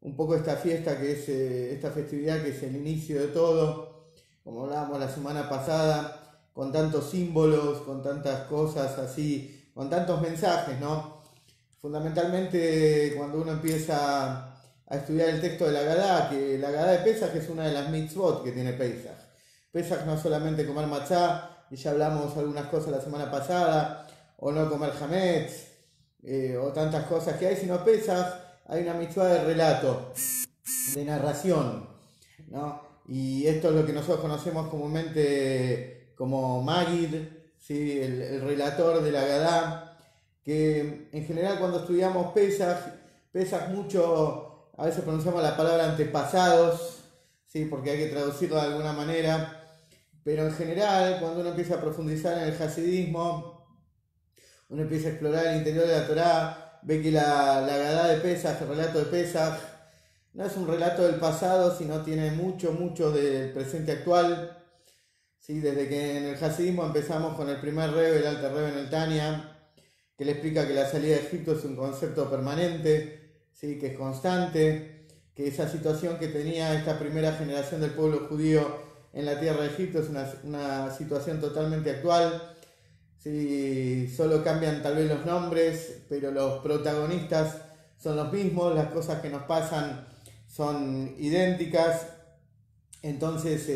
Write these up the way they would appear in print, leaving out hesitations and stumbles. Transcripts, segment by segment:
un poco esta fiesta que es, esta festividad que es el inicio de todo, como hablábamos la semana pasada, con tantos símbolos, con tantas cosas así, con tantos mensajes, ¿no? Fundamentalmente cuando uno empieza a estudiar el texto de la Agadá, que la Agadá de Pesaj es una de las mitzvot que tiene Pesaj. Pesaj no es solamente comer matzá, y ya hablamos algunas cosas la semana pasada, o no comer hametz, o tantas cosas que hay, sino Pesaj hay una mitzvah de relato, de narración, ¿no? Y esto es lo que nosotros conocemos comúnmente como Magid, ¿sí? El relator de la Agadá, que en general cuando estudiamos Pesaj mucho, a veces pronunciamos la palabra antepasados, ¿sí? Porque hay que traducirlo de alguna manera, pero en general cuando uno empieza a profundizar en el hasidismo, uno empieza a explorar el interior de la Torá, ve que la Agadá de Pesaj, el relato de Pesaj, no es un relato del pasado, sino tiene mucho del presente actual. ¿Sí? Desde que en el hasidismo empezamos con el primer Rebbe, el Alter Rebbe en el Tania, que le explica que la salida de Egipto es un concepto permanente, ¿sí? Que es constante, que esa situación que tenía esta primera generación del pueblo judío en la tierra de Egipto es una situación totalmente actual. Sí, solo cambian tal vez los nombres, pero los protagonistas son los mismos, las cosas que nos pasan son idénticas. Entonces,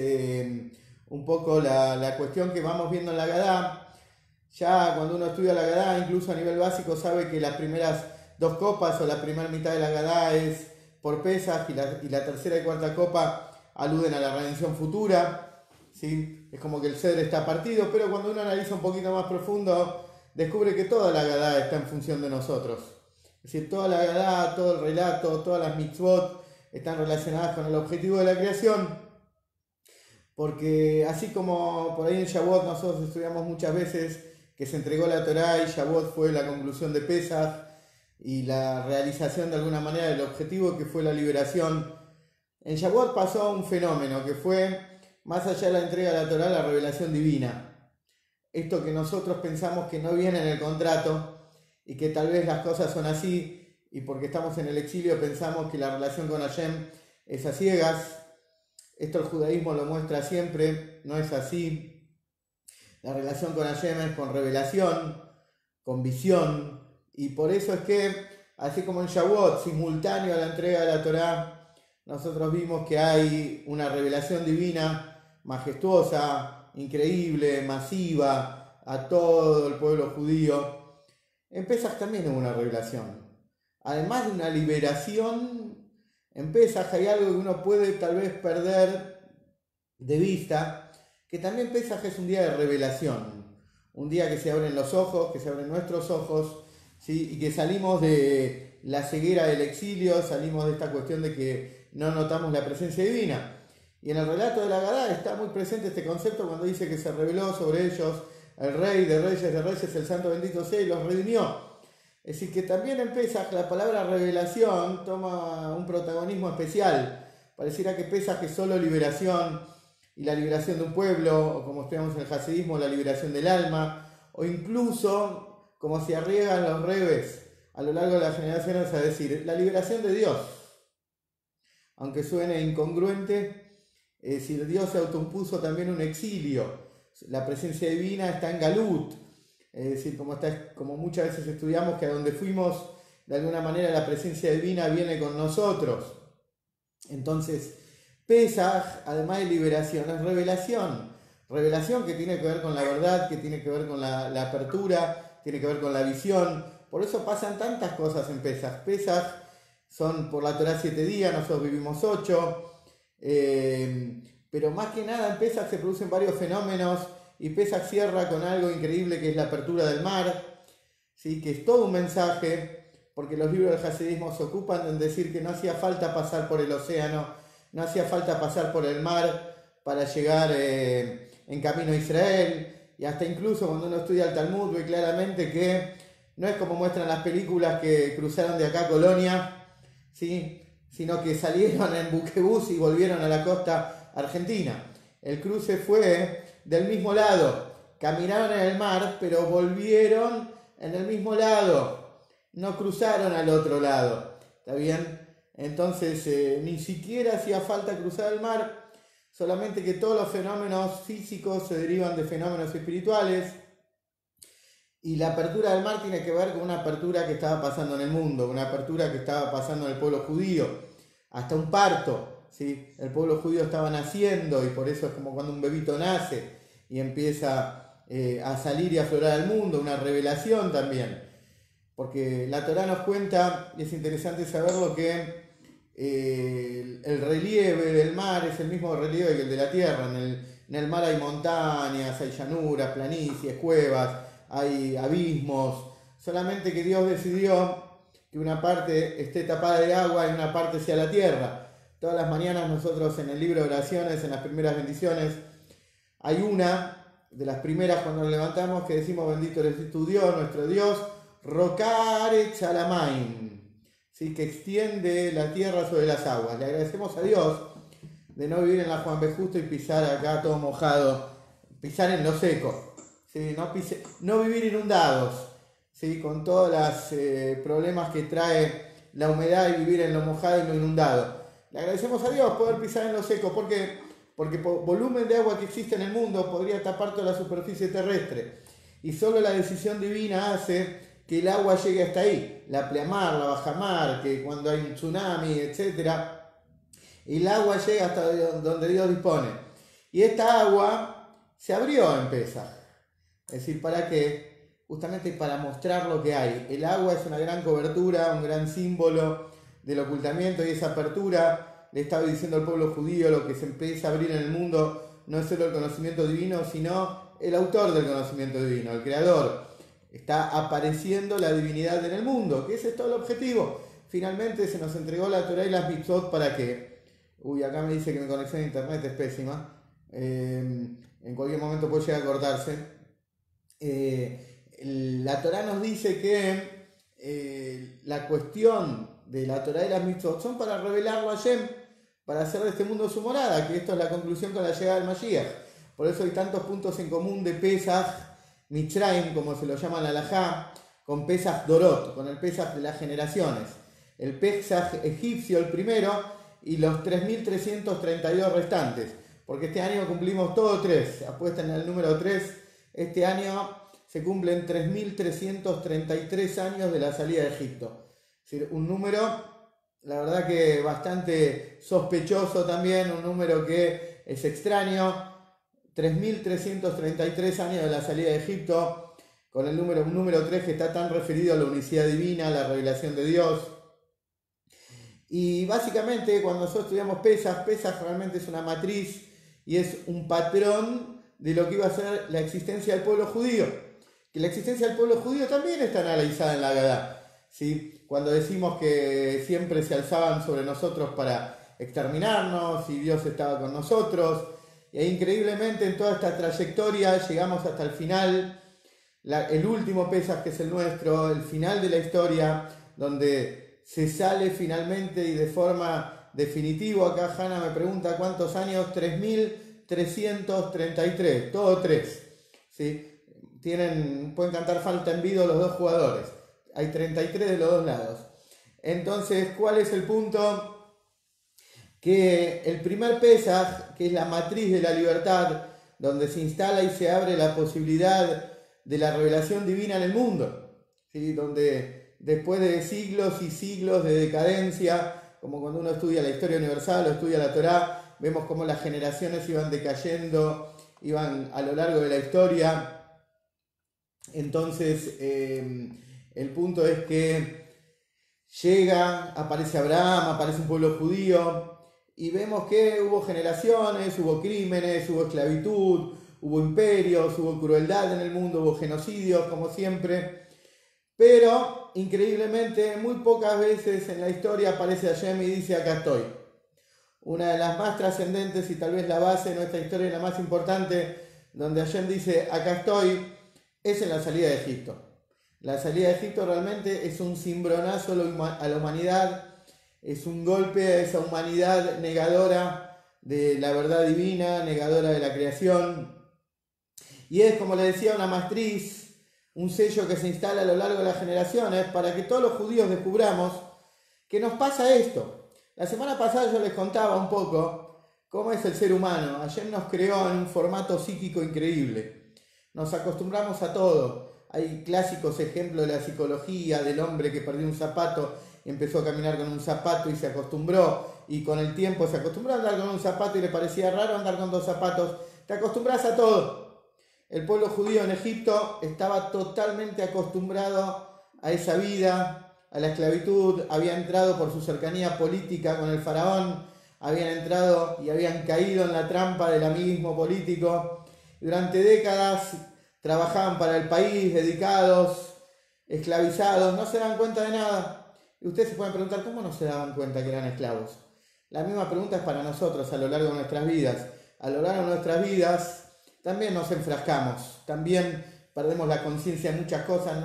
un poco la cuestión que vamos viendo en la Agadá, ya cuando uno estudia la Agadá, incluso a nivel básico, sabe que las primeras dos copas o la primera mitad de la Agadá es por Pesaj y la tercera y cuarta copa aluden a la redención futura, ¿sí? Es como que el ceder está partido, pero cuando uno analiza un poquito más profundo, descubre que toda la Agadá está en función de nosotros. Es decir, toda la Agadá, todo el relato, todas las mitzvot están relacionadas con el objetivo de la creación, porque así como por ahí en Shavuot nosotros estudiamos muchas veces que se entregó la Torá y Shavuot fue la conclusión de Pesaj y la realización de alguna manera del objetivo que fue la liberación. En Shavuot pasó un fenómeno que fue, más allá de la entrega de la Torá, la revelación divina. Esto que nosotros pensamos que no viene en el contrato y que tal vez las cosas son así y porque estamos en el exilio pensamos que la relación con Hashem es a ciegas. Esto el judaísmo lo muestra siempre, no es así. La relación con Hashem es con revelación, con visión, y por eso es que, así como en Shavuot, simultáneo a la entrega de la Torá, nosotros vimos que hay una revelación divina majestuosa, increíble, masiva, a todo el pueblo judío. En Pesaj también hubo una revelación. Además de una liberación, en Pesaj hay algo que uno puede tal vez perder de vista, que también Pesaj es un día de revelación, un día que se abren los ojos, que se abren nuestros ojos, ¿sí? Y que salimos de la ceguera del exilio, salimos de esta cuestión de que no notamos la presencia divina. Y en el relato de la Agadá está muy presente este concepto cuando dice que se reveló sobre ellos el Rey de Reyes, el Santo bendito sea, y los redimió. Es decir, que también en Pesaj la palabra revelación toma un protagonismo especial. Pareciera que Pesaj es solo liberación, y la liberación de un pueblo, o como estudiamos en el hasidismo, la liberación del alma, o incluso, como se arriesgan los rebes a lo largo de las generaciones a decir, la liberación de Dios. Aunque suene incongruente, es decir, Dios se autoimpuso también un exilio. La presencia divina está en Galut. Es decir, como muchas veces estudiamos que a donde fuimos, de alguna manera la presencia divina viene con nosotros. Entonces, Pesaj, además de liberación, es revelación. Revelación que tiene que ver con la verdad, que tiene que ver con la apertura, tiene que ver con la visión. Por eso pasan tantas cosas en Pesaj. Pesaj son por la Torá 7 días, nosotros vivimos 8. Pero más que nada en Pesaj se producen varios fenómenos y Pesaj cierra con algo increíble que es la apertura del mar, ¿sí? Que es todo un mensaje, porque los libros del hasidismo se ocupan en decir que no hacía falta pasar por el océano, no hacía falta pasar por el mar para llegar en camino a Israel, y hasta incluso cuando uno estudia el Talmud ve claramente que no es como muestran las películas que cruzaron de acá a Colonia, ¿sí? Sino que salieron en buquebús y volvieron a la costa argentina. El cruce fue del mismo lado, caminaron en el mar, pero volvieron en el mismo lado, no cruzaron al otro lado, ¿está bien? Entonces ni siquiera hacía falta cruzar el mar, solamente que todos los fenómenos físicos se derivan de fenómenos espirituales. Y la apertura del mar tiene que ver con una apertura que estaba pasando en el mundo, una apertura que estaba pasando en el pueblo judío, hasta un parto, ¿sí? El pueblo judío estaba naciendo y por eso es como cuando un bebito nace y empieza a salir y a aflorar al mundo, una revelación también. Porque la Torá nos cuenta, y es interesante saberlo, que el relieve del mar es el mismo relieve que el de la tierra. En el mar hay montañas, hay llanuras, planicies, cuevas, hay abismos, solamente que Dios decidió que una parte esté tapada de agua y una parte sea la tierra. Todas las mañanas nosotros en el libro de oraciones, en las primeras bendiciones, hay una de las primeras cuando nos levantamos que decimos: bendito eres tu Dios, nuestro Dios, Rocare Chalamain, ¿sí? Que extiende la tierra sobre las aguas. Le agradecemos a Dios de no vivir en la Juan B. Justo y pisar acá todo mojado, pisar en lo seco. ¿Sí? No vivir inundados, ¿sí? Con todos los problemas que trae la humedad y vivir en lo mojado y lo inundado. Le agradecemos a Dios poder pisar en lo seco, porque el volumen de agua que existe en el mundo podría tapar toda la superficie terrestre y solo la decisión divina hace que el agua llegue hasta ahí, la pleamar, la bajamar, que cuando hay un tsunami, etc., el agua llega hasta donde Dios dispone. Y esta agua se abrió en Pesaj. Es decir, ¿para qué? Justamente para mostrar lo que hay. El agua es una gran cobertura, un gran símbolo del ocultamiento, y esa apertura le estaba diciendo al pueblo judío: lo que se empieza a abrir en el mundo no es solo el conocimiento divino, sino el autor del conocimiento divino, el creador. Está apareciendo la divinidad en el mundo, que ese es todo el objetivo. Finalmente se nos entregó la Torá y las mitzvot para que... acá me dice que mi conexión a internet es pésima. En cualquier momento puede llegar a cortarse. La Torá nos dice que la cuestión de la Torá y las mitzvot son para revelarlo a Hashem, para hacer de este mundo su morada, que esto es la conclusión con la llegada del Mashiach. Por eso hay tantos puntos en común de Pesaj Mitzrayim, como se lo llama la Halajá, con Pesaj Dorot, con el Pesaj de las generaciones. El Pesaj egipcio, el primero, y los 3.332 restantes, porque este año cumplimos todo 3, apuestan en el número 3, este año se cumplen 3.333 años de la salida de Egipto. Es decir, un número, la verdad que bastante sospechoso también, un número que es extraño. 3.333 años de la salida de Egipto, con un número 3 que está tan referido a la unicidad divina, a la revelación de Dios. Y básicamente cuando nosotros estudiamos Pesaj realmente es una matriz y es un patrón de lo que iba a ser la existencia del pueblo judío. Que la existencia del pueblo judío también está analizada en la Agadá, ¿sí? Cuando decimos que siempre se alzaban sobre nosotros para exterminarnos y Dios estaba con nosotros. E increíblemente en toda esta trayectoria llegamos hasta el final, el último Pesaj, que es el nuestro, el final de la historia, donde se sale finalmente y de forma definitiva. Acá Hanna me pregunta cuántos años: 3.333, todo 3. ¿Sí? Pueden cantar falta en vido los dos jugadores, hay 33 de los dos lados. Entonces, ¿cuál es el punto? Que el primer Pesaj, que es la matriz de la libertad, donde se instala y se abre la posibilidad de la revelación divina en el mundo, ¿sí? Donde después de siglos y siglos de decadencia, como cuando uno estudia la historia universal o estudia la Torá, vemos cómo las generaciones iban decayendo, iban a lo largo de la historia. Entonces, el punto es que aparece Abraham, aparece un pueblo judío, y vemos que hubo generaciones, hubo crímenes, hubo esclavitud, hubo imperios, hubo crueldad en el mundo, hubo genocidios, como siempre. Pero, increíblemente, muy pocas veces en la historia aparece Hashem y dice: acá estoy. Una de las más trascendentes y tal vez la base de nuestra historia y la más importante, donde Hashem dice: acá estoy, es en la salida de Egipto. La salida de Egipto realmente es un cimbronazo a la humanidad. Es un golpe a esa humanidad negadora de la verdad divina, negadora de la creación. Y es, como le decía, una matriz, un sello que se instala a lo largo de las generaciones para que todos los judíos descubramos que nos pasa esto. La semana pasada yo les contaba un poco cómo es el ser humano. Ayer nos creó en un formato psíquico increíble. Nos acostumbramos a todo. Hay clásicos ejemplos de la psicología, del hombre que perdió un zapato y empezó a caminar con un zapato y se acostumbró. Y con el tiempo se acostumbró a andar con un zapato y le parecía raro andar con dos zapatos. Te acostumbras a todo. El pueblo judío en Egipto estaba totalmente acostumbrado a esa vida, a la esclavitud, había entrado por su cercanía política con el faraón, habían entrado y habían caído en la trampa del amiguismo político. Durante décadas trabajaban para el país, dedicados, esclavizados, no se dan cuenta de nada. Y ustedes se pueden preguntar, ¿cómo no se daban cuenta que eran esclavos? La misma pregunta es para nosotros a lo largo de nuestras vidas. A lo largo de nuestras vidas también nos enfrascamos, también perdemos la conciencia en muchas cosas,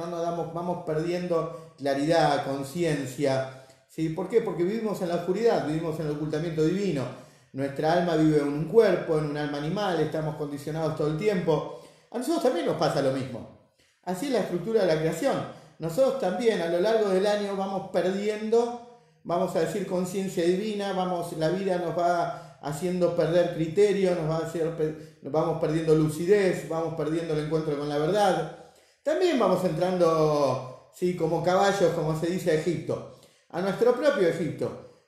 vamos perdiendo claridad, conciencia. ¿Sí? ¿Por qué? Porque vivimos en la oscuridad, vivimos en el ocultamiento divino. Nuestra alma vive en un cuerpo, en un alma animal, estamos condicionados todo el tiempo. A nosotros también nos pasa lo mismo. Así es la estructura de la creación. Nosotros también a lo largo del año vamos perdiendo, vamos a decir, conciencia divina, la vida nos va haciendo perder criterio, nos vamos perdiendo lucidez, vamos perdiendo el encuentro con la verdad. También vamos entrando, ¿sí?, como caballos, como se dice, a Egipto, a nuestro propio Egipto,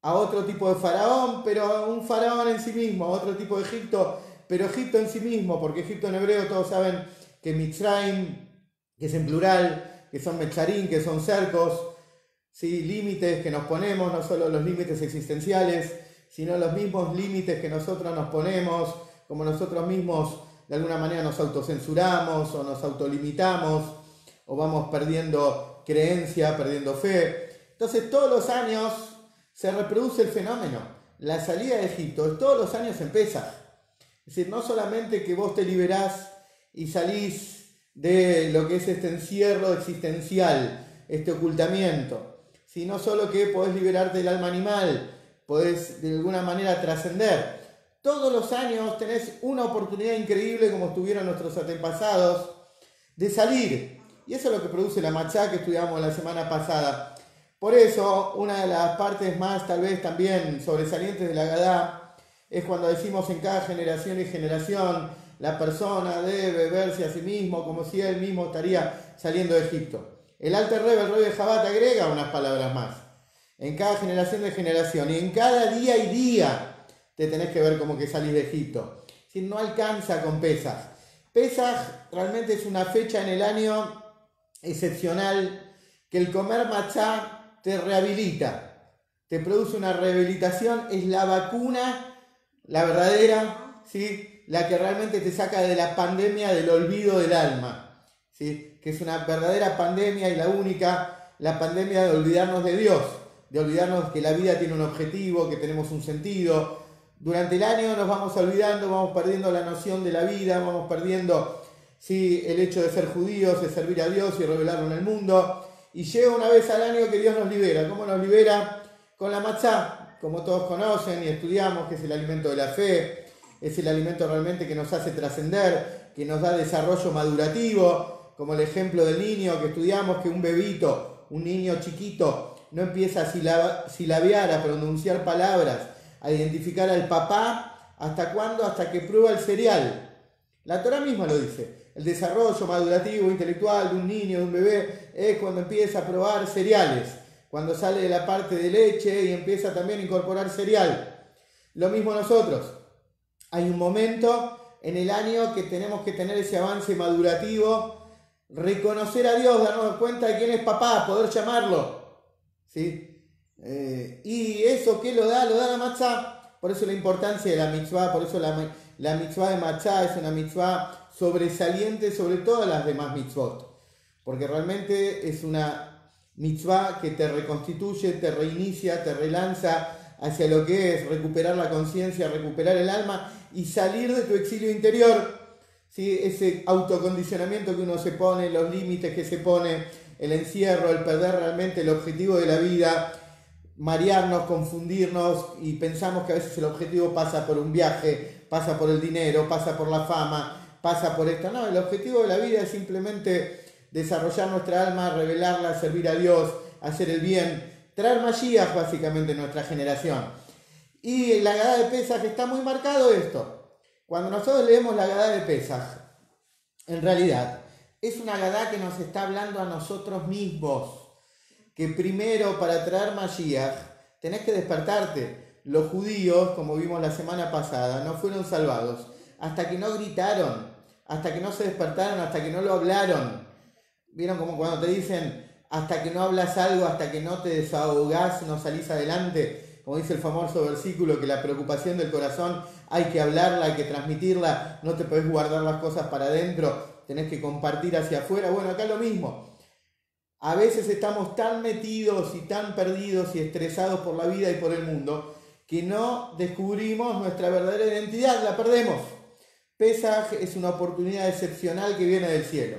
a otro tipo de faraón, pero un faraón en sí mismo, a otro tipo de Egipto, pero Egipto en sí mismo, porque Egipto en hebreo todos saben que Mitzrayim, que es en plural, que son Metzarim, que son cercos, ¿sí?, límites que nos ponemos, no solo los límites existenciales, sino los mismos límites que nosotros nos ponemos, como nosotros mismos de alguna manera nos autocensuramos o nos autolimitamos, o vamos perdiendo creencia, perdiendo fe. Entonces todos los años se reproduce el fenómeno. La salida de Egipto todos los años en Pesaj. Es decir, no solamente que vos te liberás y salís de lo que es este encierro existencial, este ocultamiento, sino solo que podés liberarte del alma animal, podés de alguna manera trascender. Todos los años tenés una oportunidad increíble, como tuvieron nuestros antepasados, de salir. Y eso es lo que produce la Matzá que estudiamos la semana pasada. Por eso, una de las partes más tal vez también sobresalientes de la Agadá es cuando decimos en cada generación y generación, la persona debe verse a sí mismo como si él mismo estaría saliendo de Egipto. El Alter Rebbe, el Rebbe de Jabat, agrega unas palabras más. En cada generación de generación y en cada día y día te tenés que ver como que salís de Egipto. Si no alcanza con Pesaj. Pesaj realmente es una fecha en el año excepcional que el comer matzá te rehabilita, te produce una rehabilitación, es la vacuna, la verdadera, ¿sí?, la que realmente te saca de la pandemia del olvido del alma, ¿sí?, que es una verdadera pandemia y la única, la pandemia de olvidarnos de Dios, de olvidarnos que la vida tiene un objetivo, que tenemos un sentido. Durante el año nos vamos olvidando, vamos perdiendo la noción de la vida, vamos perdiendo, sí, el hecho de ser judíos, de servir a Dios y revelarlo en el mundo. Y llega una vez al año que Dios nos libera. ¿Cómo nos libera? Con la matzá, como todos conocen y estudiamos, que es el alimento de la fe, es el alimento realmente que nos hace trascender, que nos da desarrollo madurativo, como el ejemplo del niño que estudiamos, que un bebito, un niño chiquito, no empieza a silabear, a pronunciar palabras, a identificar al papá, ¿hasta cuándo? Hasta que prueba el cereal. La Torá misma lo dice. El desarrollo madurativo, intelectual de un niño, de un bebé, es cuando empieza a probar cereales, cuando sale de la parte de leche y empieza también a incorporar cereal. Lo mismo nosotros. Hay un momento en el año que tenemos que tener ese avance madurativo, reconocer a Dios, darnos cuenta de quién es papá, poder llamarlo, ¿sí? Y eso, ¿qué lo da? Lo da la matzá. Por eso la importancia de la mitzvah, por eso la mitzvah de matzá es una mitzvah sobresaliente sobre todas las demás mitzvot. Porque realmente es una mitzvah que te reconstituye, te reinicia, te relanza hacia lo que es recuperar la conciencia, recuperar el alma y salir de tu exilio interior, ¿sí? Ese autocondicionamiento que uno se pone, los límites que se pone, el encierro, el perder realmente el objetivo de la vida, marearnos, confundirnos y pensamos que a veces el objetivo pasa por un viaje, pasa por el dinero, pasa por la fama, pasa por esto. No, el objetivo de la vida es simplemente desarrollar nuestra alma, revelarla, servir a Dios, hacer el bien, traer Mashiach básicamente en nuestra generación. Y en la Agadá de Pesaj está muy marcado esto. Cuando nosotros leemos la Agadá de Pesaj, en realidad es una Agadá que nos está hablando a nosotros mismos, que primero para traer Mashiach tenés que despertarte. Los judíos, como vimos la semana pasada, no fueron salvados hasta que no gritaron, hasta que no se despertaron, hasta que no lo hablaron. ¿Vieron como cuando te dicen, hasta que no hablas algo, hasta que no te desahogás, no salís adelante? Como dice el famoso versículo, que la preocupación del corazón hay que hablarla, hay que transmitirla, no te podés guardar las cosas para adentro, tenés que compartir hacia afuera. Bueno, acá lo mismo. A veces estamos tan metidos y tan perdidos y estresados por la vida y por el mundo que no descubrimos nuestra verdadera identidad, la perdemos. Pesaj es una oportunidad excepcional que viene del cielo.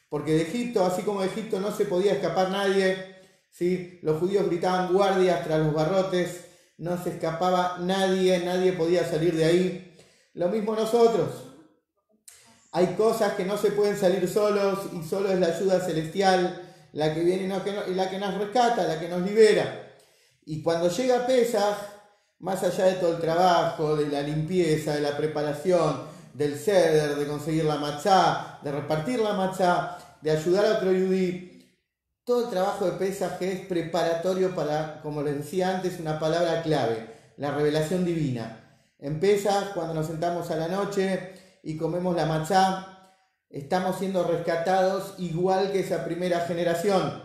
Porque de Egipto, así como de Egipto no se podía escapar nadie, ¿sí? Los judíos gritaban guardias tras los barrotes, no se escapaba nadie, nadie podía salir de ahí. Lo mismo nosotros. Hay cosas que no se pueden salir solos y solo es la ayuda celestial la que viene y la que nos rescata, la que nos libera. Y cuando llega Pesaj, más allá de todo el trabajo, de la limpieza, de la preparación, del ceder, de conseguir la matzá, de repartir la matzá, de ayudar a otro yudí, todo el trabajo de Pesaj es preparatorio para, como les decía antes, una palabra clave, la revelación divina. En Pesaj, cuando nos sentamos a la noche y comemos la matzá, estamos siendo rescatados igual que esa primera generación.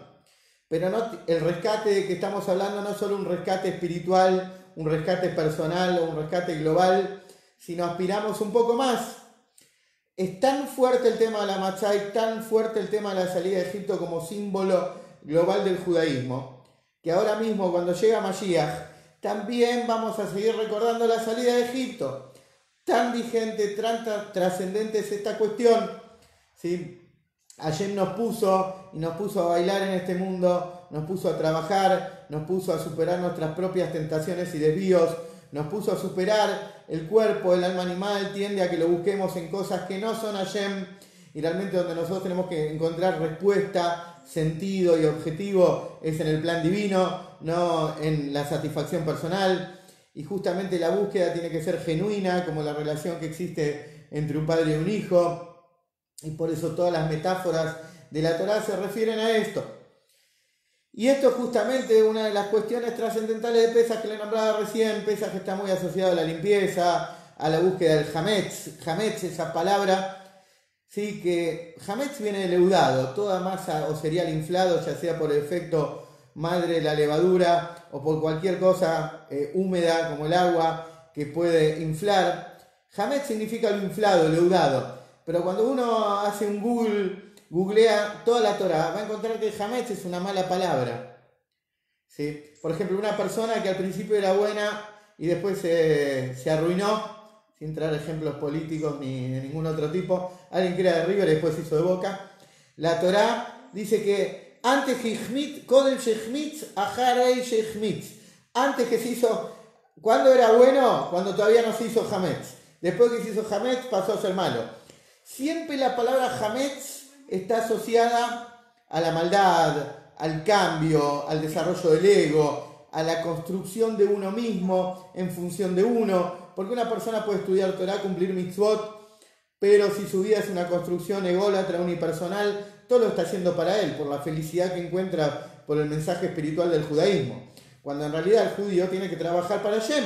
Pero no, el rescate de que estamos hablando no es solo un rescate espiritual, un rescate personal o un rescate global, sino aspiramos un poco más. Es tan fuerte el tema de la matzá y tan fuerte el tema de la salida de Egipto como símbolo global del judaísmo, que ahora mismo cuando llega Mashiach, también vamos a seguir recordando la salida de Egipto. Tan vigente, tan trascendente es esta cuestión, ¿sí? Hashem nos puso a bailar en este mundo, nos puso a trabajar, nos puso a superar nuestras propias tentaciones y desvíos, nos puso a superar el cuerpo, el alma animal, tiende a que lo busquemos en cosas que no son Hashem, y realmente donde nosotros tenemos que encontrar respuesta, sentido y objetivo es en el plan divino, no en la satisfacción personal, y justamente la búsqueda tiene que ser genuina, como la relación que existe entre un padre y un hijo. Y por eso todas las metáforas de la Torá se refieren a esto. Y esto es justamente una de las cuestiones trascendentales de Pesaj que le nombraba recién. Pesaj está muy asociado a la limpieza, a la búsqueda del Hametz. Hametz, esa palabra, sí, que Hametz viene de leudado, toda masa o cereal inflado, ya sea por el efecto madre de la levadura o por cualquier cosa húmeda como el agua que puede inflar. Hametz significa lo inflado, leudado. Pero cuando uno hace un googlea toda la Torá, va a encontrar que Hametz es una mala palabra. ¿Sí? Por ejemplo, una persona que al principio era buena y después se arruinó, sin traer ejemplos políticos ni de ningún otro tipo, alguien que era de River y después se hizo de Boca. La Torá dice que antes que Shechmitz, Kodem Shechmitz, Aharei Shechmitz. Antes que se hizo, ¿cuándo era bueno? Cuando todavía no se hizo Hametz. Después que se hizo Hametz pasó a ser malo. Siempre la palabra Hametz está asociada a la maldad, al cambio, al desarrollo del ego, a la construcción de uno mismo en función de uno. Porque una persona puede estudiar Torah, cumplir mitzvot, pero si su vida es una construcción ególatra, unipersonal, todo lo está haciendo para él, por la felicidad que encuentra por el mensaje espiritual del judaísmo. Cuando en realidad el judío tiene que trabajar para Hashem,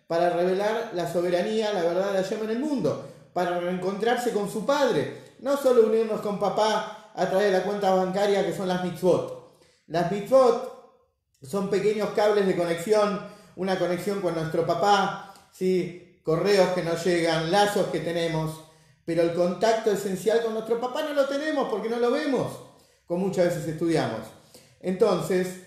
para revelar la soberanía, la verdad de Hashem en el mundo, para reencontrarse con su padre, no solo unirnos con papá a través de la cuenta bancaria que son las mitzvot. Las mitzvot son pequeños cables de conexión, una conexión con nuestro papá, ¿sí? Correos que nos llegan, lazos que tenemos, pero el contacto esencial con nuestro papá no lo tenemos porque no lo vemos, como muchas veces estudiamos. Entonces,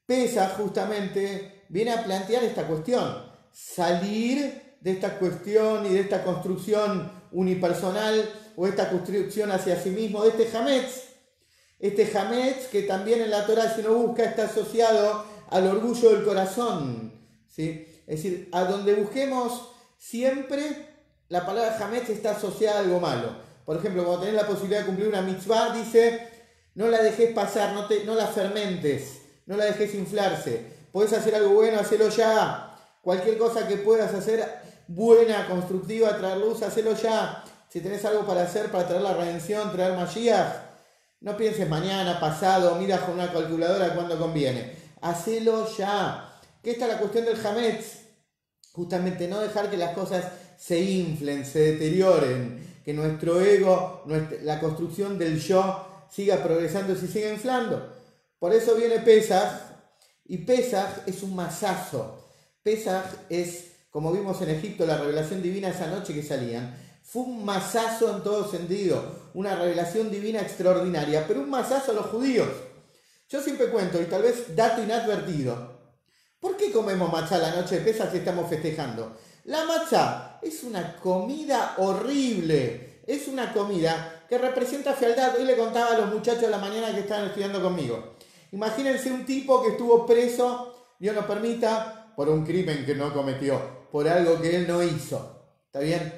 Pesaj justamente viene a plantear esta cuestión, salir de esta cuestión y de esta construcción unipersonal o esta construcción hacia sí mismo, de este Hametz que también en la Torá, si uno busca, está asociado al orgullo del corazón, ¿sí? Es decir, a donde busquemos siempre, la palabra Hametz está asociada a algo malo. Por ejemplo, cuando tenés la posibilidad de cumplir una mitzvah, dice, no la dejes pasar, no la fermentes, no la dejes inflarse. Podés hacer algo bueno, hacelo ya. Cualquier cosa que puedas hacer buena, constructiva, traer luz, hacelo ya. Si tenés algo para hacer, para traer la redención, traer Mashiach, no pienses mañana, pasado, mira con una calculadora cuando conviene. Hacelo ya. ¿Qué está la cuestión del Hametz? Justamente no dejar que las cosas se inflen, se deterioren, que nuestro ego, la construcción del yo siga progresando y se siga inflando. Por eso viene Pesaj, y Pesaj es un masazo. Pesaj es, como vimos en Egipto, la revelación divina esa noche que salían. Fue un masazo en todo sentido, una revelación divina extraordinaria, pero un masazo a los judíos. Yo siempre cuento, y tal vez dato inadvertido, ¿por qué comemos matzá la noche de Pesaj si estamos festejando? La matzá es una comida horrible, es una comida que representa fealdad. Hoy le contaba a los muchachos de la mañana que estaban estudiando conmigo. Imagínense un tipo que estuvo preso, Dios nos permita, por un crimen que no cometió, por algo que él no hizo. ¿Está bien?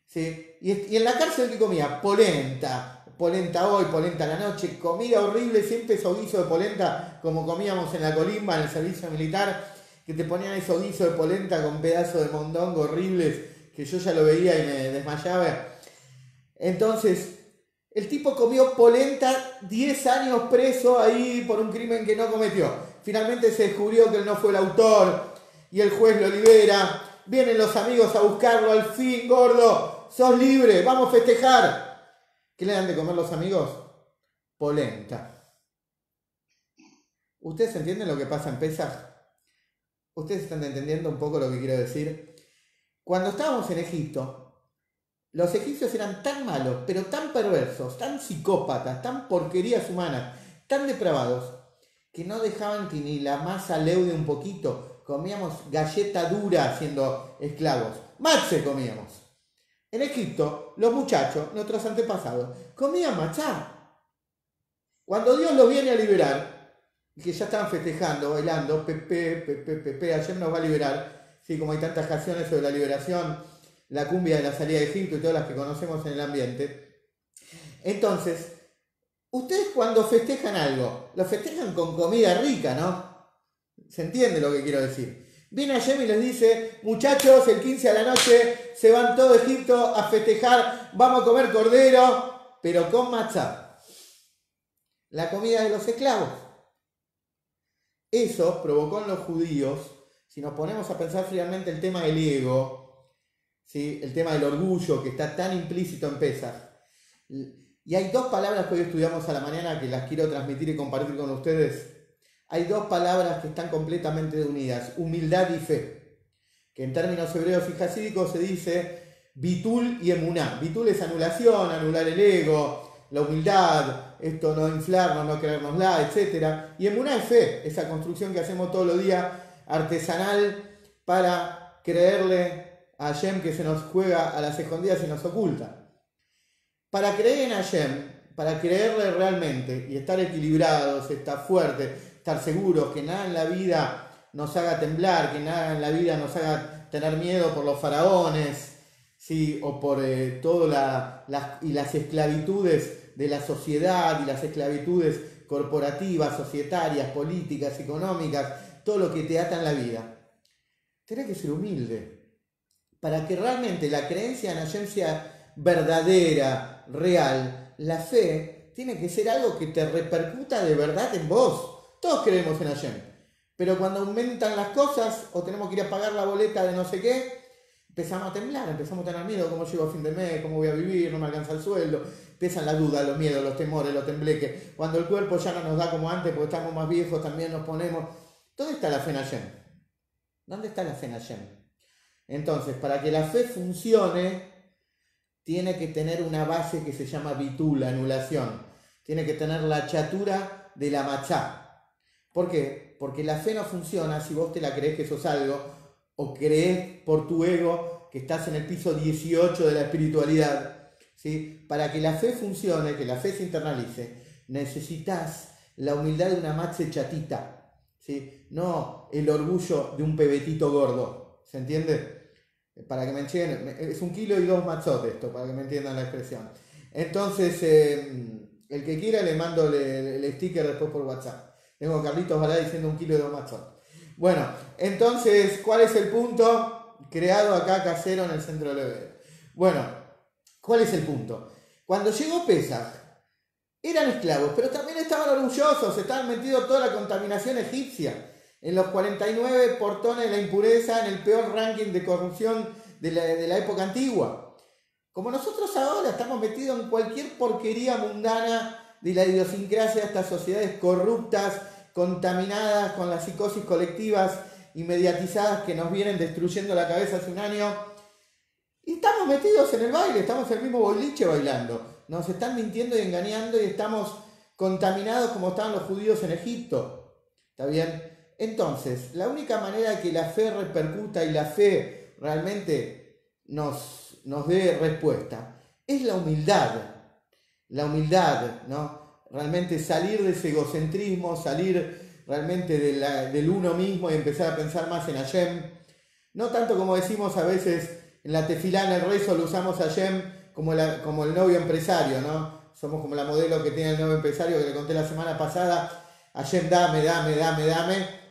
¿Sí? Y en la cárcel, ¿qué comía? Polenta. Polenta hoy, polenta a la noche. Comida horrible, siempre esos guisos de polenta, como comíamos en la colimba, en el servicio militar, que te ponían esos guisos de polenta con pedazos de mondongo horribles, que yo ya lo veía y me desmayaba. Entonces, el tipo comió polenta, 10 años preso ahí por un crimen que no cometió. Finalmente se descubrió que él no fue el autor y el juez lo libera. Vienen los amigos a buscarlo, al fin, gordo, sos libre, vamos a festejar. ¿Qué le dan de comer los amigos? Polenta. ¿Ustedes entienden lo que pasa en Pesaj? ¿Ustedes están entendiendo un poco lo que quiero decir? Cuando estábamos en Egipto, los egipcios eran tan malos, pero tan perversos, tan psicópatas, tan porquerías humanas, tan depravados, que no dejaban que ni la masa leude un poquito. Comíamos galleta dura siendo esclavos. Matze comíamos. En Egipto, los muchachos, nuestros antepasados, comían matzá. Cuando Dios los viene a liberar, que ya estaban festejando, bailando, Pepe, ayer nos va a liberar, sí, como hay tantas canciones sobre la liberación, la cumbia de la salida de Egipto y todas las que conocemos en el ambiente. Entonces, ustedes cuando festejan algo, lo festejan con comida rica, ¿no? ¿Se entiende lo que quiero decir? Viene Hashem y les dice, muchachos, el 15 a la noche se van todo Egipto a festejar, vamos a comer cordero, pero con matzá. La comida de los esclavos. Eso provocó en los judíos, si nos ponemos a pensar fríamente el tema del ego, ¿sí? El tema del orgullo que está tan implícito en Pesaj. Y hay dos palabras que hoy estudiamos a la mañana que las quiero transmitir y compartir con ustedes. Hay dos palabras que están completamente unidas, humildad y fe, que en términos hebreos y jasídicos se dice bitul y emuná. Bitul es anulación, anular el ego, la humildad, esto no inflarnos, no creérnosla, etc. Y emuná es fe, esa construcción que hacemos todos los días, artesanal, para creerle a Hashem que se nos juega a las escondidas y nos oculta. Para creer en Hashem, para creerle realmente y estar equilibrados, estar fuertes, estar seguros, que nada en la vida nos haga temblar, que nada en la vida nos haga tener miedo por los faraones, ¿sí? O por todas las esclavitudes de la sociedad y las esclavitudes corporativas, societarias, políticas, económicas, todo lo que te ata en la vida. Tienes que ser humilde para que realmente la creencia en Hashem sea verdadera, real. La fe tiene que ser algo que te repercuta de verdad en vos. Todos creemos en Hashem, pero cuando aumentan las cosas o tenemos que ir a pagar la boleta de no sé qué, empezamos a temblar, empezamos a tener miedo, cómo llego a fin de mes, cómo voy a vivir, no me alcanza el sueldo, empiezan las dudas, los miedos, los temores, los tembleques, cuando el cuerpo ya no nos da como antes porque estamos más viejos, también nos ponemos. ¿Dónde está la fe en Hashem? ¿Dónde está la fe en Hashem? Entonces, para que la fe funcione, tiene que tener una base que se llama bitul, anulación, tiene que tener la chatura de la matzá. ¿Por qué? Porque la fe no funciona si vos te la crees que sos algo o crees por tu ego que estás en el piso 18 de la espiritualidad. ¿Sí? Para que la fe funcione, que la fe se internalice, necesitas la humildad de una matze chatita, ¿sí? No el orgullo de un pebetito gordo. ¿Se entiende? Para que me entiendan, es 1 kilo y 2 matzot esto, para que me entiendan la expresión. Entonces, el que quiera le mando el sticker después por WhatsApp. Tengo a Carlitos Balá diciendo 1 kilo de matzot. Bueno, entonces, ¿cuál es el punto? Creado acá casero en el centro de Levedel. Bueno, ¿cuál es el punto? Cuando llegó Pesaj, eran esclavos, pero también estaban orgullosos, estaban metidos toda la contaminación egipcia, en los 49 portones de la impureza, en el peor ranking de corrupción de la época antigua. Como nosotros ahora estamos metidos en cualquier porquería mundana de la idiosincrasia de estas sociedades corruptas, contaminadas con las psicosis colectivas y mediatizadas que nos vienen destruyendo la cabeza hace un año. Y estamos metidos en el baile, estamos en el mismo boliche bailando. Nos están mintiendo y engañando y estamos contaminados como estaban los judíos en Egipto. ¿Está bien? Entonces, la única manera que la fe repercuta y la fe realmente nos dé respuesta es la humildad. La humildad, ¿no? Realmente salir de ese egocentrismo, salir realmente del uno mismo y empezar a pensar más en Hashem. No tanto como decimos a veces en la tefilá, en el rezo, lo usamos a Hashem como el novio empresario, ¿no? Somos como la modelo que tiene el novio empresario que le conté la semana pasada. Hashem, dame,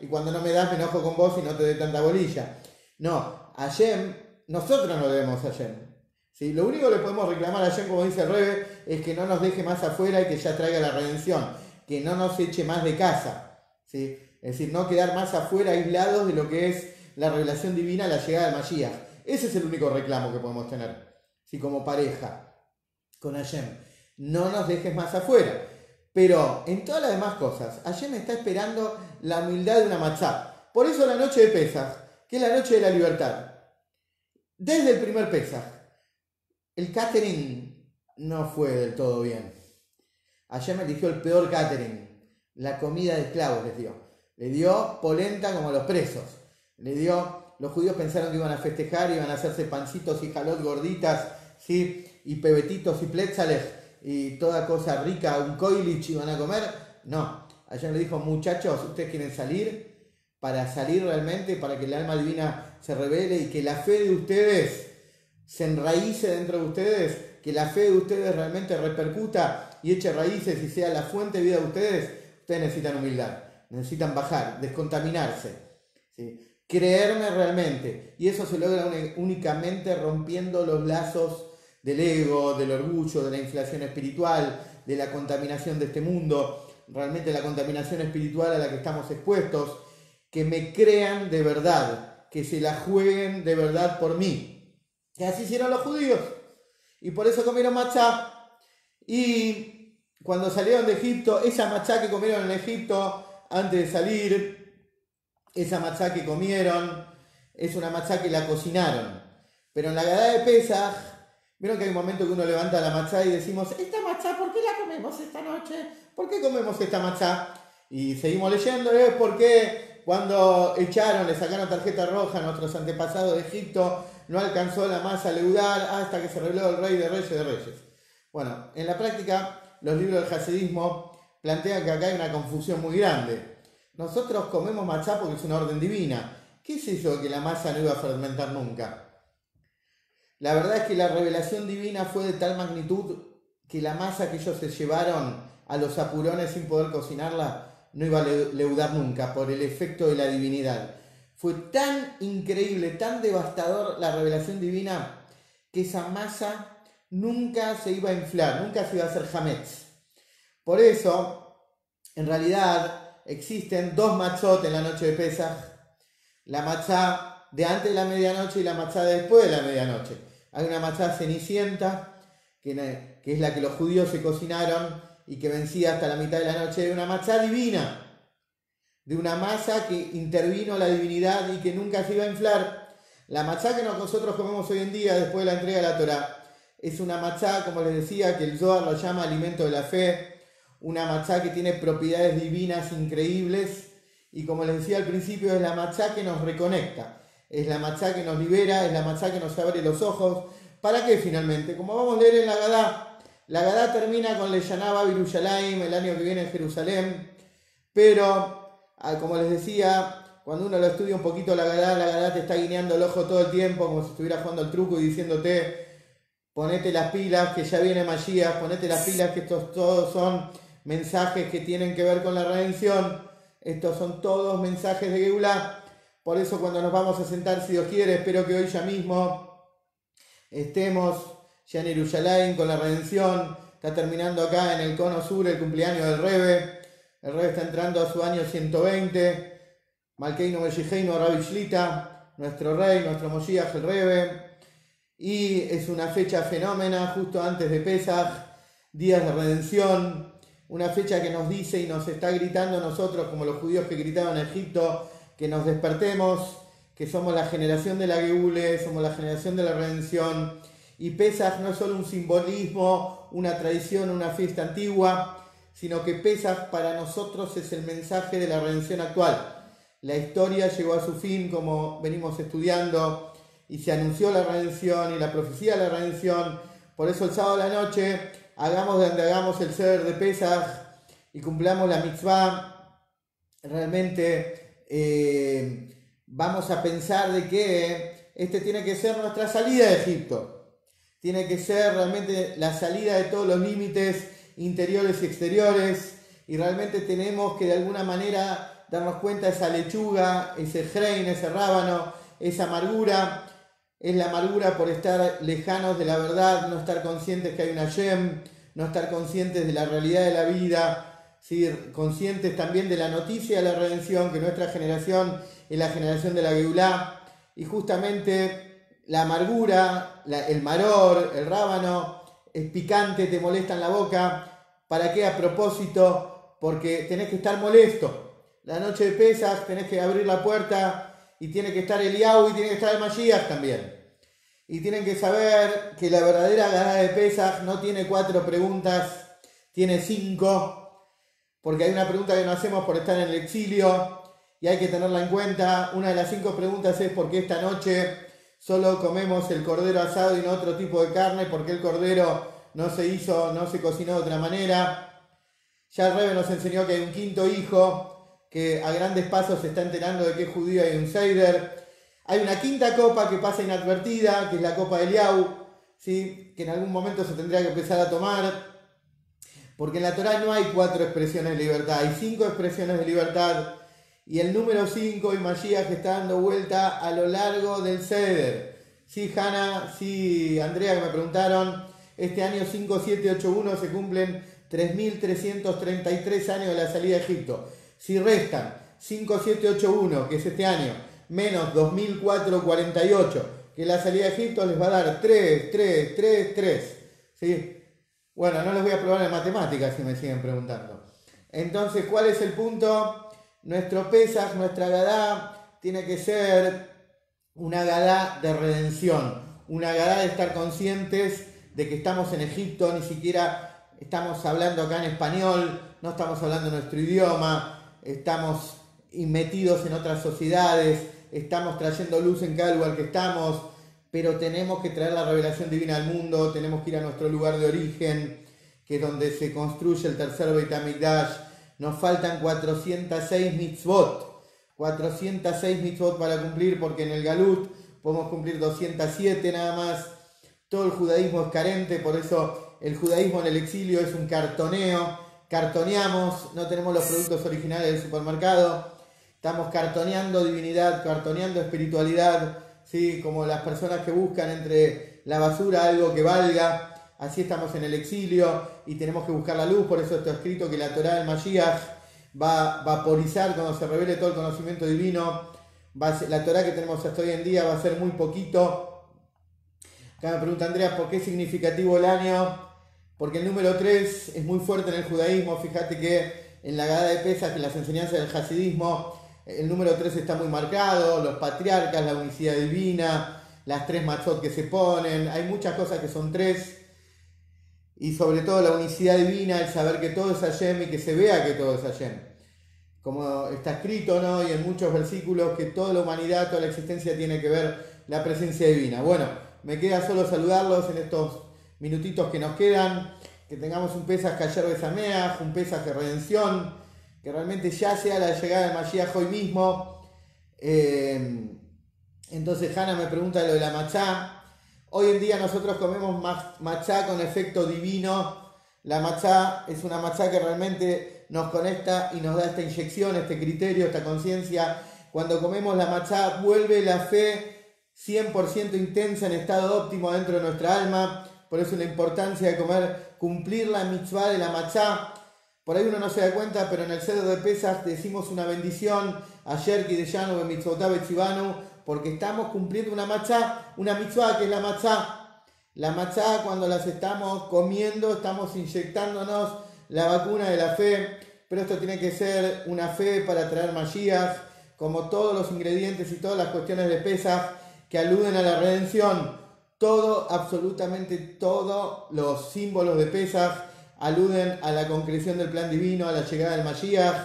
y cuando no me das me enojo con vos y no te dé tanta bolilla. No, Hashem, nosotros no le debemos a Hashem. ¿Sí? Lo único que le podemos reclamar a Hashem, como dice el Rebe, es que no nos deje más afuera y que ya traiga la redención, que no nos eche más de casa. ¿Sí? Es decir, no quedar más afuera aislados de lo que es la revelación divina, la llegada del Mashiach. Ese es el único reclamo que podemos tener, ¿sí? Como pareja con Hashem. No nos dejes más afuera. Pero en todas las demás cosas, Hashem está esperando la humildad de una matzá. Por eso la noche de Pesaj, que es la noche de la libertad. Desde el primer Pesaj, el catering no fue del todo bien. Hashem eligió el peor catering. La comida de esclavos les dio. Le dio polenta como a los presos. Los judíos pensaron que iban a festejar, iban a hacerse pancitos y jalot gorditas, ¿sí? Y pebetitos y plétzales y toda cosa rica, un koilich iban a comer. No, Hashem le dijo, muchachos, ustedes quieren salir, para salir realmente, para que el alma divina se revele y que la fe de ustedes se enraíce dentro de ustedes, que la fe de ustedes realmente repercuta y eche raíces y sea la fuente de vida de ustedes necesitan humildad, necesitan bajar, descontaminarse, ¿sí? Creerme realmente, y eso se logra únicamente rompiendo los lazos del ego, del orgullo, de la inflación espiritual, de la contaminación de este mundo, realmente la contaminación espiritual a la que estamos expuestos, que me crean de verdad, que se la jueguen de verdad por mí. Y así hicieron los judíos, y por eso comieron matzá, y cuando salieron de Egipto, esa matzá que comieron en Egipto antes de salir, esa matzá que comieron, es una matzá que la cocinaron, pero en la Agadá de Pesaj, vieron que hay un momento que uno levanta la matzá y decimos, esta matzá, ¿por qué la comemos esta noche? ¿Por qué comemos esta matzá? Y seguimos leyendo, ¿por qué cuando le sacaron tarjeta roja a nuestros antepasados de Egipto, no alcanzó la masa a leudar hasta que se reveló el Rey de Reyes de Reyes? Bueno, en la práctica, los libros del hasidismo plantean que acá hay una confusión muy grande. Nosotros comemos matzá porque es una orden divina. ¿Qué es eso de que la masa no iba a fermentar nunca? La verdad es que la revelación divina fue de tal magnitud que la masa que ellos se llevaron a los apurones sin poder cocinarla no iba a leudar nunca por el efecto de la divinidad. Fue tan increíble, tan devastador la revelación divina que esa masa nunca se iba a inflar, nunca se iba a hacer hametz. Por eso, en realidad, existen dos matzot en la noche de Pesaj. La matzá de antes de la medianoche y la matzá de después de la medianoche. Hay una matzá cenicienta, que es la que los judíos se cocinaron y que vencía hasta la mitad de la noche. De una matzá divina, de una masa que intervino la divinidad y que nunca se iba a inflar. La matzá que nosotros comemos hoy en día después de la entrega de la Torá es una matzá, como les decía, que el Zohar lo llama alimento de la fe. Una matzá que tiene propiedades divinas increíbles y, como les decía al principio, es la matzá que nos reconecta, es la matzá que nos libera, es la matzá que nos abre los ojos. ¿Para qué finalmente? Como vamos a leer en la Agadá termina con Leyanaba Birushalayim, el año que viene en Jerusalén, pero, como les decía, cuando uno lo estudia un poquito la Agadá te está guiñando el ojo todo el tiempo, como si estuviera jugando al truco y diciéndote, ponete las pilas que ya viene Mashiach, ponete las pilas que estos todos son mensajes que tienen que ver con la redención. Estos son todos mensajes de Geulá. Por eso cuando nos vamos a sentar, si Dios quiere, espero que hoy ya mismo estemos ya en Jerusalén con la redención. Está terminando acá en el cono sur el cumpleaños del Rebbe. El Rebbe está entrando a su año 120. Malkeinu Meshicheinu Rabbi Shlita, nuestro rey, nuestro Moshiach el Rebbe. Y es una fecha fenómena justo antes de Pesaj, días de redención. Una fecha que nos dice y nos está gritando a nosotros, como los judíos que gritaban en Egipto, que nos despertemos, que somos la generación de la Geule, somos la generación de la redención. Y Pesaj no es solo un simbolismo, una tradición, una fiesta antigua, sino que Pesaj para nosotros es el mensaje de la redención actual. La historia llegó a su fin, como venimos estudiando, y se anunció la redención y la profecía de la redención. Por eso el sábado a la noche hagamos de donde hagamos el Seder de Pesaj y cumplamos la mitzvah. Realmente vamos a pensar de que este tiene que ser nuestra salida de Egipto. Tiene que ser realmente la salida de todos los límites interiores y exteriores. Y realmente tenemos que de alguna manera darnos cuenta de esa lechuga, ese grein, ese rábano, esa amargura. Es la amargura por estar lejanos de la verdad, no estar conscientes que hay una Hashem, no estar conscientes de la realidad de la vida, ¿sí? Conscientes también de la noticia de la redención, que nuestra generación es la generación de la Geulá, y justamente la amargura, el maror, el rábano, es picante, te molesta en la boca. ¿Para qué? A propósito, porque tenés que estar molesto. La noche de Pesaj tenés que abrir la puerta y tiene que estar Eliyahu y tiene que estar el Mashiach también. Y tienen que saber que la verdadera Agadá de Pesaj no tiene 4 preguntas, tiene 5, porque hay una pregunta que no hacemos por estar en el exilio y hay que tenerla en cuenta. Una de las 5 preguntas es por qué esta noche solo comemos el cordero asado y no otro tipo de carne, por qué el cordero no se cocinó de otra manera. Ya el Rebbe nos enseñó que hay un 5.º hijo que a grandes pasos se está enterando de que es judío y hay un Seider. Hay una 5.ª copa que pasa inadvertida, que es la copa de Eliyahu, ¿sí? Que en algún momento se tendría que empezar a tomar, porque en la Torá no hay 4 expresiones de libertad, hay 5 expresiones de libertad, y el número 5, el Mashiach, que está dando vuelta a lo largo del Seder. Sí, Hanna, sí, Andrea, que me preguntaron, este año 5781 se cumplen 3.333 años de la salida de Egipto. Si restan 5781, que es este año, menos 2448, que la salida de Egipto, les va a dar 3. ¿Sí? Bueno, no les voy a probar en matemáticas si me siguen preguntando. Entonces, ¿cuál es el punto? Nuestro Pesaj, nuestra Agadá, tiene que ser una Agadá de redención, una Agadá de estar conscientes de que estamos en Egipto, ni siquiera estamos hablando acá en español, no estamos hablando nuestro idioma, estamos metidos en otras sociedades, estamos trayendo luz en cada lugar que estamos, pero tenemos que traer la revelación divina al mundo, tenemos que ir a nuestro lugar de origen, que es donde se construye el tercer Beit HaMikdash. Nos faltan 406 mitzvot, 406 mitzvot para cumplir, porque en el Galut podemos cumplir 207 nada más. Todo el judaísmo es carente, por eso el judaísmo en el exilio es un cartoneo, cartoneamos, no tenemos los productos originales del supermercado, estamos cartoneando divinidad, cartoneando espiritualidad, ¿sí? Como las personas que buscan entre la basura algo que valga. Así estamos en el exilio y tenemos que buscar la luz. Por eso está escrito que la Torá del Mashiach va a vaporizar cuando se revele todo el conocimiento divino. La Torá que tenemos hasta hoy en día va a ser muy poquito. Acá me pregunta Andrea, ¿por qué es significativo el año? Porque el número 3 es muy fuerte en el judaísmo. Fíjate que en la Agadá de Pesaj, en las enseñanzas del hasidismo, el número 3 está muy marcado. Los patriarcas, la unicidad divina, las 3 matzot que se ponen. Hay muchas cosas que son 3. Y sobre todo la unicidad divina, el saber que todo es Hashem y que se vea que todo es Hashem. Como está escrito, ¿no? Y en muchos versículos, que toda la humanidad, toda la existencia tiene que ver la presencia divina. Bueno, me queda solo saludarlos en estos minutitos que nos quedan. Que tengamos un Pesaj Kasher Besameach, un Pesaj de redención. Que realmente ya sea la llegada del Mashiach hoy mismo. Entonces Hanna me pregunta lo de la matzá. Hoy en día nosotros comemos matzá con efecto divino. La matzá es una matzá que realmente nos conecta y nos da esta inyección, este criterio, esta conciencia. Cuando comemos la matzá, vuelve la fe 100% intensa en estado óptimo dentro de nuestra alma. Por eso la importancia de cumplir la mitzvah de la matzá. Por ahí uno no se da cuenta, pero en el Seder de Pesach decimos una bendición, Ayer Kideshanu Bemitzvotav Betzivanu, porque estamos cumpliendo una mitzvah que es la matzá. La matzá, cuando las estamos comiendo, estamos inyectándonos la vacuna de la fe, pero esto tiene que ser una fe para traer Mashiach, como todos los ingredientes y todas las cuestiones de Pesach que aluden a la redención. Todo, absolutamente todos los símbolos de Pesach aluden a la concreción del plan divino, a la llegada del Mashiach.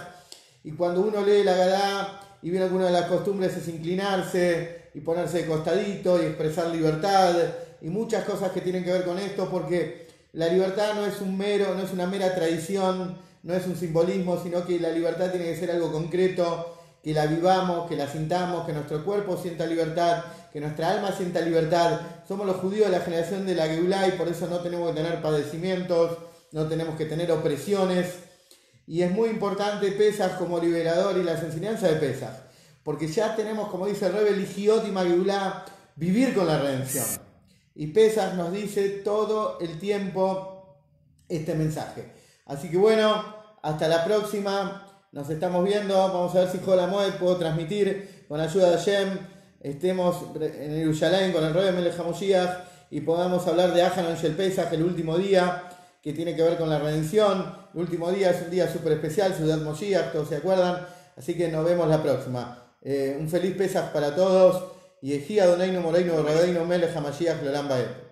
Y cuando uno lee la Gadá y viene alguna de las costumbres es inclinarse y ponerse de costadito y expresar libertad y muchas cosas que tienen que ver con esto, porque la libertad no es una mera tradición, no es un simbolismo, sino que la libertad tiene que ser algo concreto, que la vivamos, que la sintamos, que nuestro cuerpo sienta libertad, que nuestra alma sienta libertad. Somos los judíos de la generación de la Geulá y por eso no tenemos que tener padecimientos, no tenemos que tener opresiones. Y es muy importante Pesach como liberador y las enseñanzas de Pesach, porque ya tenemos, como dice el Rebbe, Ligiot y Geulá, vivir con la redención. Y Pesach nos dice todo el tiempo este mensaje. Así que bueno, hasta la próxima. Nos estamos viendo. Vamos a ver si Jol Hamoed puedo transmitir con ayuda de Hashem. Estemos en Jerusalén con el Rebbe Melech HaMoshiach y podamos hablar de Aharon Shel Pesach, el último día, que tiene que ver con la redención. El último día es un día súper especial, Ciudad Moshiach, todos se acuerdan. Así que nos vemos la próxima. Un feliz Pesach para todos. Y Ejí Adoneinu Moreinu Rabbeinu Melech HaMashiach L'Olam Vaed.